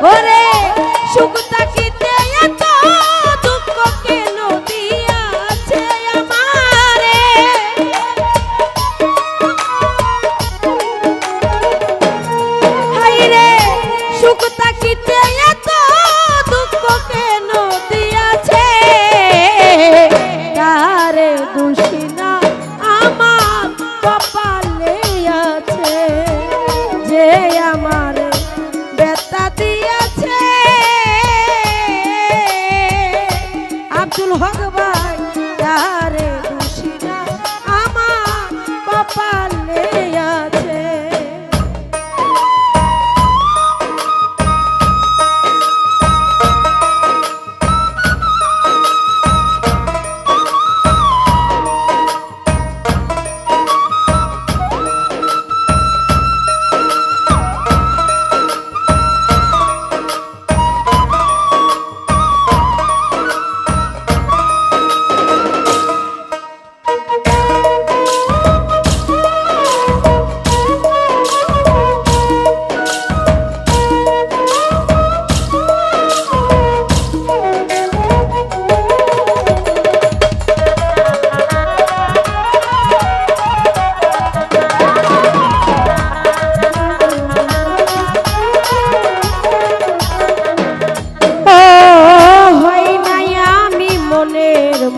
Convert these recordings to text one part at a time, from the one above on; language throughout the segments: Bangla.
ওরে সুখ থাকিতে এত দুঃখ কেন দিয়াছে আমারে হায়রে সুখ থাকিতে এত দুঃখ কেন দিয়াছে তারে দোষী না আমার কপালে আছে যে আমার বেতা দিয়াছে আব্দুল হক ভাই তারে দোষী না আমার কপালে আছে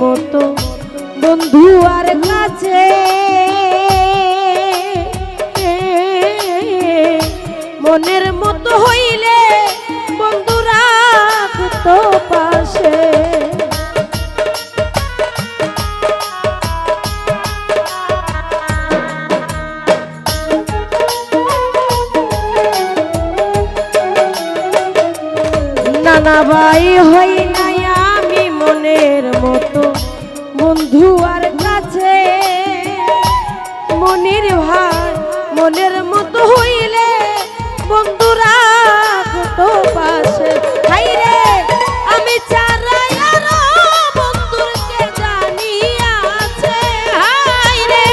মতো বন্ধু আর কাছে মনের মতো হইলে বন্ধু রাখতো পাশে নানা ভাই হই নাই আমি মনের মতো বন্ধু আর কাছে মনির ভাই মনের মতো হইলে বন্ধু রাখতো পাশে হায়রে আমি চারাই আর বন্ধুকে জানি আছে হায়রে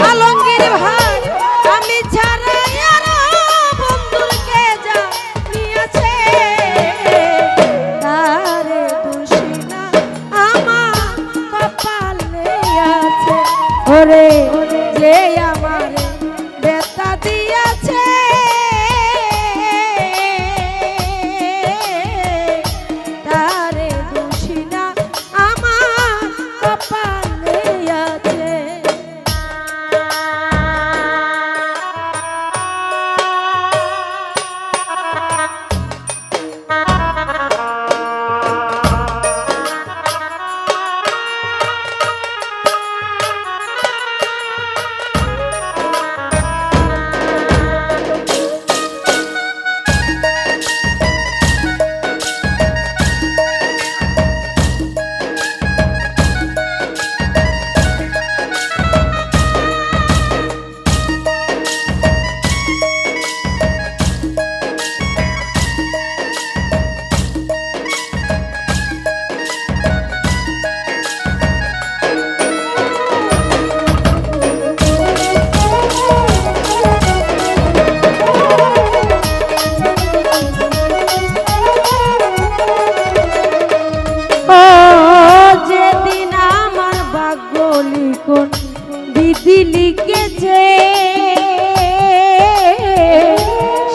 আলমগীর ভাই আমি চারাই আর বন্ধুকে জানি আছে তারে দোষী না আমার কপালে আছে ওরে যে আমার বেতা দিয়াছে তারে দোষী না আমার কপালে আছে বিধি লিখেছে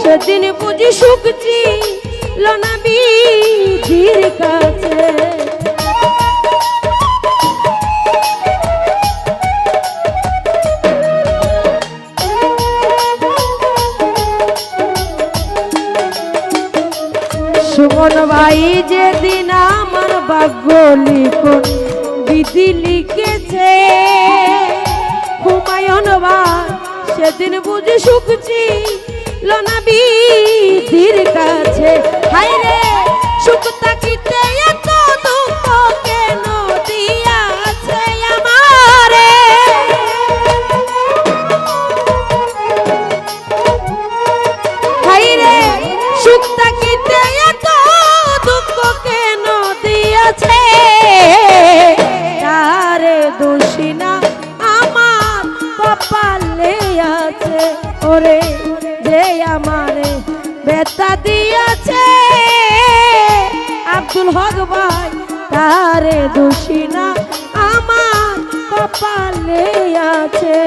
সেদিন বুঝি সুখ ছিল না বিধির কাছে সুমন ভাই যেদিন আমার ভাগ্য লিখন বিধি লিখেছে হুমায়ুন ভাই সেদিন বুঝি সুখ ছিল না বিধির কাছে হায়রে সুখ থাকিতে এত দুঃখ কেন দিয়াছে আমারে হায়রে সুখ থাকিতে এত দুঃখ কেন দিয়াছে তারে দোষী না আমার কপালে আছে ওরে যে আমারে বেতা দিয়াছে আব্দুল হক ভাই তারে দোষী না আমার কপালে আছে।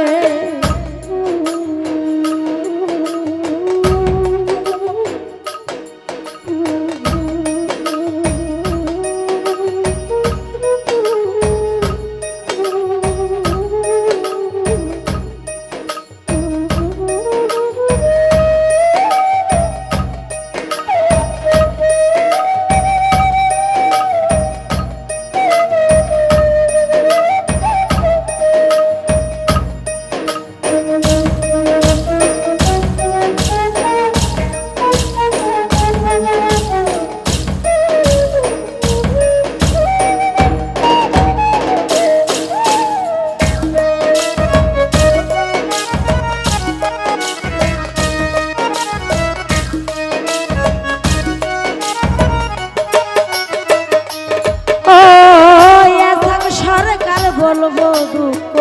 বলবো দুঃখ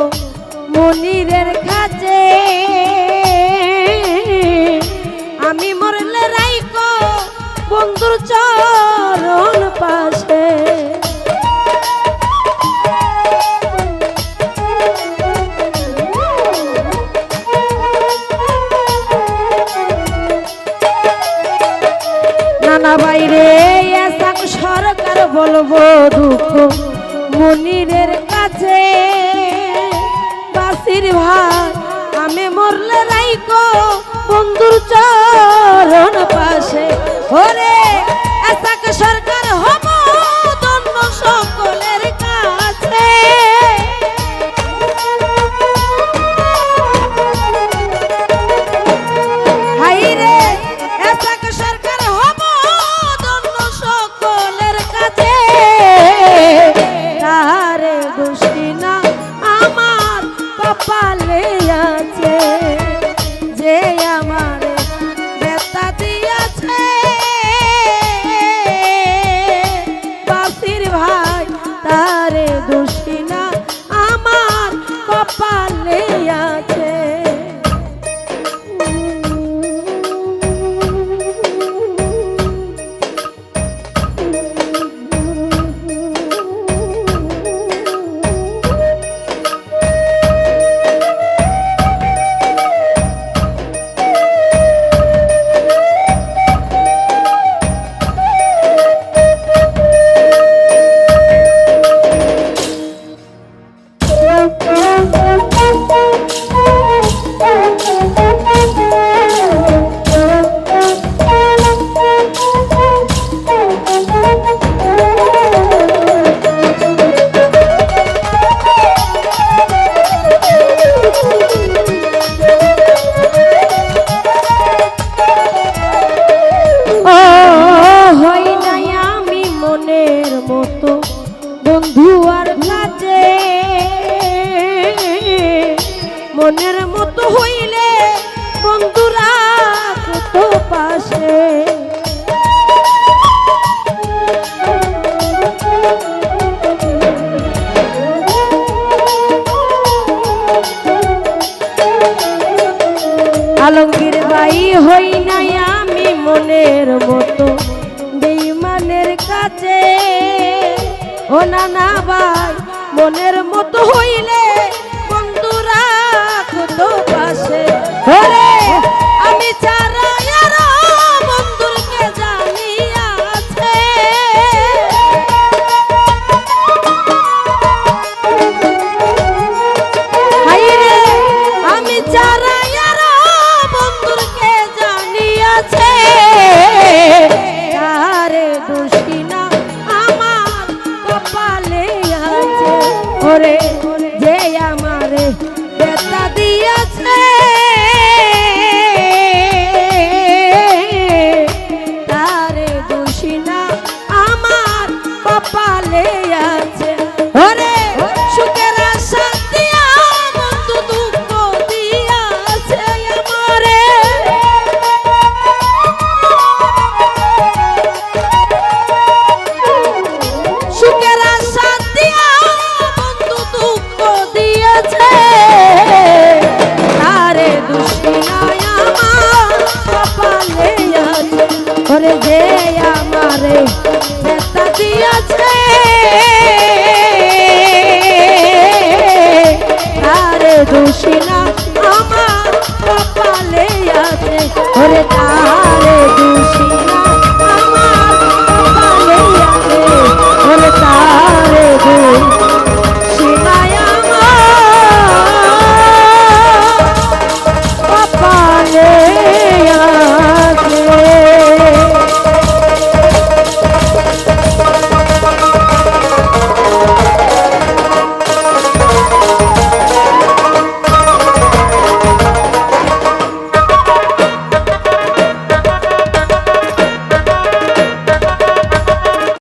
মনিরের কাছে আমি মরলে রাইকো বন্ধুর চরণ পাশে। নানা বাইরে সরকার বলবো দুঃখ মনিরের কাছে বাসির ভাই আমি মরলে রাইকো বন্ধুর চরণ পাশে। ওরে এসাক সরকার হব ধন্য সকলের কাছে হাইরে এসাক সরকার হব ধন্য সকলের কাছে তারে দোষী না আমার কপালে আছে যে আমার বেতা দিয়াছে বাসির ভাই তারে দোষী না আমার কপালে আছে। মনের মতো হইলে বন্ধুরা কত পাশে আলমগীর ভাই হই নাই আমি মনের মতো বেঈমানের কাছে। ও নানা ভাই মনের মতো হইলে বন্ধুরা কত পাশে। ওরে আমি ছাড়া আর বন্ধুকে জানিয়াছে হাইরে আমি ছাড়া আর বন্ধুকে জানিয়াছে তারে দোষী না আমার কপালে আছে। ওরে যে আমারে বেতা দিয়াছে তারে দোষী না আমার কপালে আছে। ওরে সুখের আশা দিয়া বন্ধু দুঃখ দিয়াছে আমারে সুখের আশা দিয়া বন্ধু দুঃখ দিয়াছে দোষী